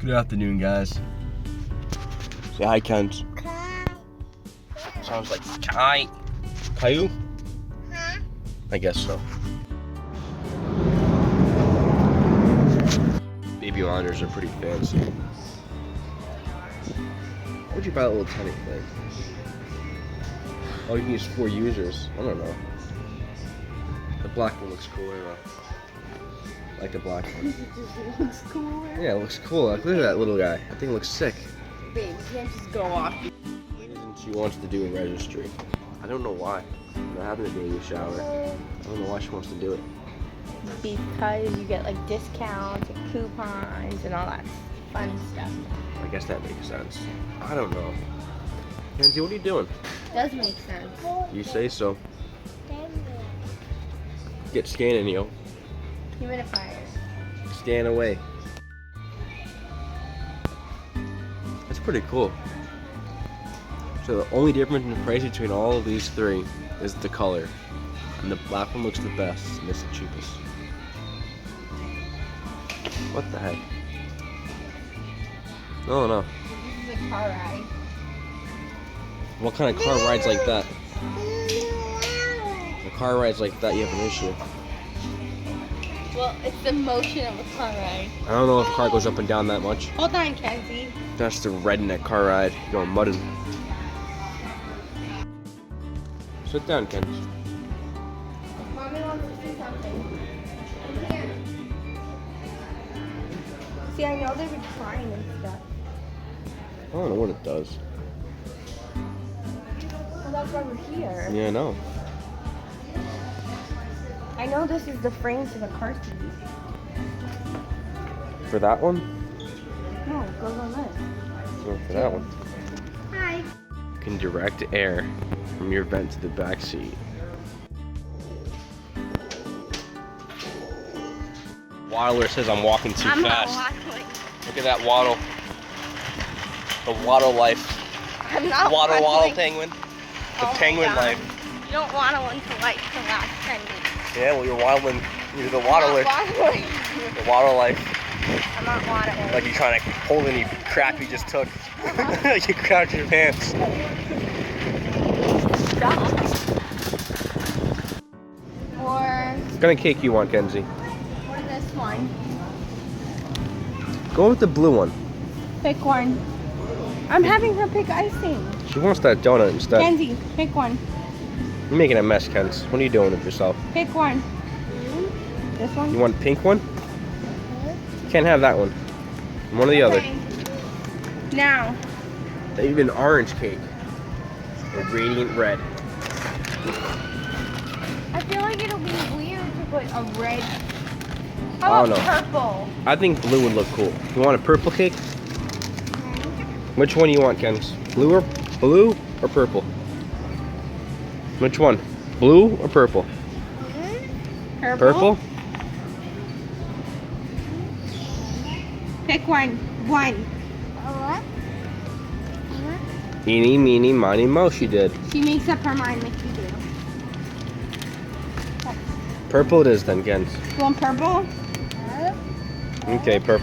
Good afternoon, guys. Say hi, Kent. Sounds like Kai. Caillou? Huh? I guess so. Baby monitors are pretty fancy. What'd you buy that little tiny thing? Oh, you can use 4 users. I don't know. The black one looks cooler though. I like the black one. It looks cooler. Yeah, it looks cool. Like, look at that little guy. That thing looks sick. Babe, you can't just go off. She wants to do a registry. I don't know why. I'm not having a baby shower. I don't know why she wants to do it. Because you get like discounts and coupons and all that fun stuff. I guess that makes sense. I don't know. Kenzie, what are you doing? Does make sense. You say so. Get scanning, yo. Humidifier. Scan away. That's pretty cool. So the only difference in the price between all of these 3 is the color. And the black one looks the best and it's the cheapest. What the heck? Oh no. This is a car ride. What kind of car rides like that? A car rides like that, you have an issue. Well, it's the motion of a car ride. I don't know if a car goes up and down that much. Hold on, Kenzie. That's the redneck car ride. Going mudding. Sit down, Ken. Mommy wants to see something. Come here. See, I know they're trying and stuff. I don't know what it does. Well, that's why we're here. Yeah, I know. I know this is the frame to the car seat. For that one? No, it goes on this. Or for that one? Hi. You can direct air from your vent to the back seat. Waddler says I'm walking too I'm fast. not waddling. Look at that waddle. The waddle life. I'm not Waddle waddling. penguin. The Oh my penguin God. life. You don't waddle until like the last 10 minutes. Yeah, well, you're waddling. You're the waddler. I'm not waddling. The waddle life. I'm not waddling. Like you're trying to hold any crap you just took. You crouch your pants. Stop. Or What kind of cake you want, Kenzie? this one. Go with the blue one. Pick one. I'm having her pick icing. She wants that donut instead. Kenzie, pick one. You're making a mess, Kenz. What are you doing with yourself? Pick one. This one? You want pink one? You can't have that one. One or the other. Now. Even orange cake. A radiant red. I feel like it'll be weird to put a red. I How don't about know. purple? I think blue would look cool. You want a purple cake? Which one do you want, Kenz? Blue or purple? Which one? Blue or purple? Purple? Purple? Pick one. One. What? Eeny, meeny, miny, mo, she did. She makes up her mind like you do. Purple it is then, Kenz. You want purple? Okay, purple.